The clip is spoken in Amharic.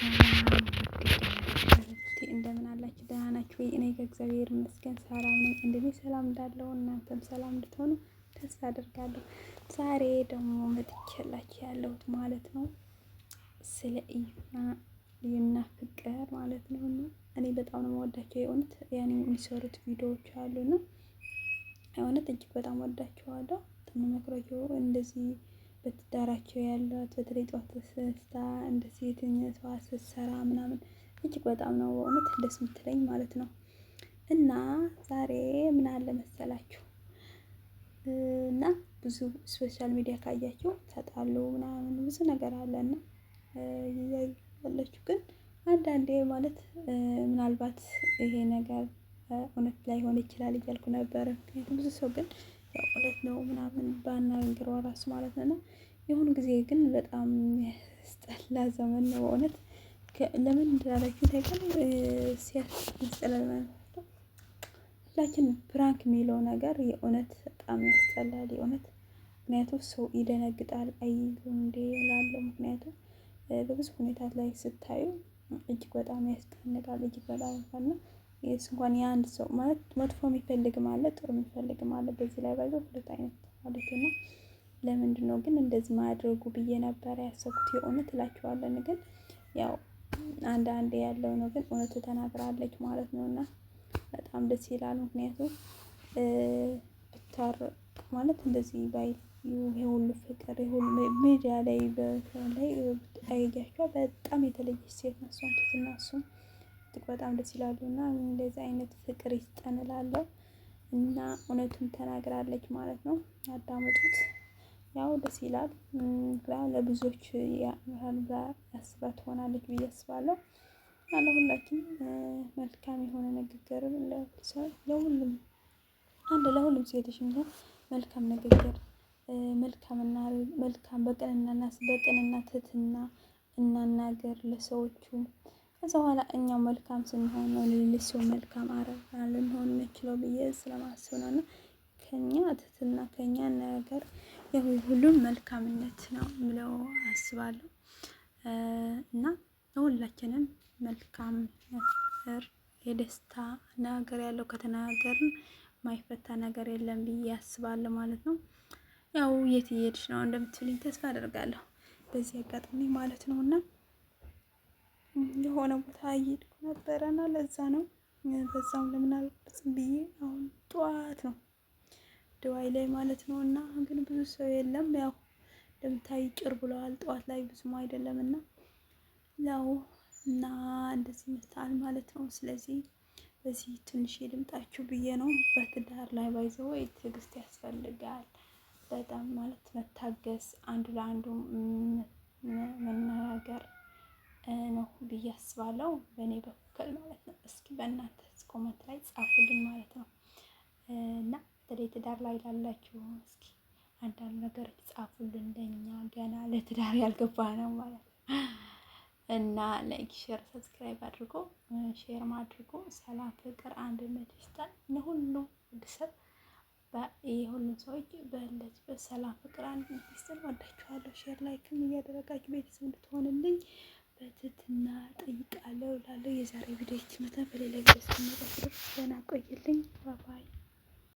ሰላም እንደምን አላችሁ? ደህና ናችሁ ወይ? እኔ ከእግዚአብሔር ይመስገን ሰላም ነኝ። እንደኔ ሰላም እንዳለው እናንተም ሰላም እንድትሆኑ ተስፋ አደርጋለሁ። ዛሬ ደግሞ መጥቼላችሁ ያለሁት ማለት ነው ስለ እዩና ፍቅር ማለት ነው። እና እኔ በጣም ነው የምወዳቸው የእውነት ያኔ የሚሰሩት ቪዲዮዎች አሉና የእውነት እጅግ በጣም ወዳቸዋለሁ። በጣም መክሮቸው እንደዚህ በትዳራቸው ያሏት በተለይ ጠዋት ተነስታ እንደዚህ የትኛቷ ስትሰራ ምናምን እጅግ በጣም ነው እውነት ደስ የምትለኝ ማለት ነው። እና ዛሬ ምን አለ መሰላችሁ እና ብዙ ሶሻል ሚዲያ ካያችሁ ተጣሉ ምናምን ብዙ ነገር አለና ያለችው ግን አንዳንዴ ማለት ምናልባት ይሄ ነገር እውነት ላይሆን ይችላል እያልኩ ነበረ። ምክንያቱም ብዙ ሰው ግን ያው እውነት ነው ምናምን ባናግረው ራሱ ማለት ነው። የሆኑ ጊዜ ግን በጣም ያስጠላ ዘመን ነው እውነት። ለምን እንዳላችሁ ታውቃል? ሲያስጠላል ማለት ነው። ሁላችን ፕራንክ የሚለው ነገር የእውነት በጣም ያስጠላል የእውነት። ምክንያቱም ሰው ይደነግጣል አይሉ እንዴ እላለሁ። ምክንያቱም በብዙ ሁኔታ ላይ ስታዩ እጅግ በጣም ያስጨንቃል። እጅግ በጣም እና የስ እንኳን የአንድ ሰው ማለት መጥፎ የሚፈልግም አለ ጥሩ የሚፈልግም አለ። በዚህ ላይ ባይዘው ሁለት አይነት ማለት ነው። ለምንድነው ግን እንደዚህ ማድረጉ ብዬ ነበር ያሰብኩት የእውነት እላችኋለሁ። ግን ያው አንዳንዴ ያለው ነው ግን እውነቱ ተናግራለች ማለት ነው። እና በጣም ደስ ይላል። ምክንያቱም ብታረቅ ማለት እንደዚህ ባይ ይሄ ሁሉ ፍቅር ይሄ ሁሉ ሚዲያ ላይ በተለይ አያያቸው በጣም የተለየች ሴት ነው። እሷን ትትና እሱም በጣም ደስ ይላሉ። እና እንደዚህ አይነት ፍቅር ይስጠን እላለሁ። እና እውነቱን ተናግራለች ማለት ነው። አዳምጡት። ያው ደስ ይላል። ለብዙዎች ያስባት ትሆናለች ብዬ አስባለሁ። ለሁላችንም መልካም የሆነ ንግግር ለሁሉም ለሁሉም ሴቶች የሚሆን መልካም ንግግር መልካም በቅንና ትህትና እናናገር ለሰዎቹ። ከዛ በኋላ እኛው መልካም ስንሆን ነው ለሌሎች ሰው መልካም አረጋ ልንሆን የምንችለው ብዬ ስለማስብ ነው። እና ከኛ ትህትና ከኛ ነገር ሁሉም መልካምነት ነው ብለው አስባለሁ። እና ለሁላችንም መልካም ነገር የደስታ ነገር ያለው ከተናገርን ማይፈታ ነገር የለም ብዬ አስባለሁ ማለት ነው። ያው የት እየሄድሽ ነው እንደምትሉኝ ተስፋ አደርጋለሁ በዚህ አጋጣሚ ማለት ነው። እና የሆነ ቦታ እየሄድኩ ነበረና ለዛ ነው በዛም ለምን አልቀርጽም ብዬ አሁን ጠዋት ነው ድዋይ ላይ ማለት ነው። እና ግን ብዙ ሰው የለም ያው እንደምታይ ጭር ብለዋል። ጠዋት ላይ ብዙም አይደለምና ያው እና እንደዚህ ይመስላል ማለት ነው። ስለዚህ በዚህ ትንሽ ልምጣችሁ ብዬ ነው። በትዳር ላይ ባይዘው ትዕግስት ያስፈልጋል በጣም ማለት መታገስ አንዱ ለአንዱ መነጋገር ነው ብዬ አስባለሁ። በእኔ በኩል ማለት ነው። እስኪ በእናንተ ኮመንት ላይ ጻፉልኝ ማለት ነው። እና በተለይ ትዳር ላይ ላላችሁ እስኪ አንዳንድ ነገሮች ጻፉልን። እንደኛ ገና ለትዳር ያልገባ ነው ማለት ነው። እና ላይክ ሼር ሰብስክራይብ አድርጎ ሼር ማድርጎ ሰላም ፍቅር አንድነት ይስጣል ለሁሉም ቤተሰብ የሁሉም ሰዎች በእንደዚህ በሰላም ፍቅር አንድነት ይስጣል። ወዳችኋለሁ። ሼር ላይክም እያደረጋችሁ ቤተሰብ እንድትሆንልኝ በትህትና ጠይቃለሁ እላለሁ። የዛሬ ቪዲዮ ይመታ በሌላ ቪዲዮ እስክንመጣ ድረስ ደህና ቆይልኝ። ባይ ባይ።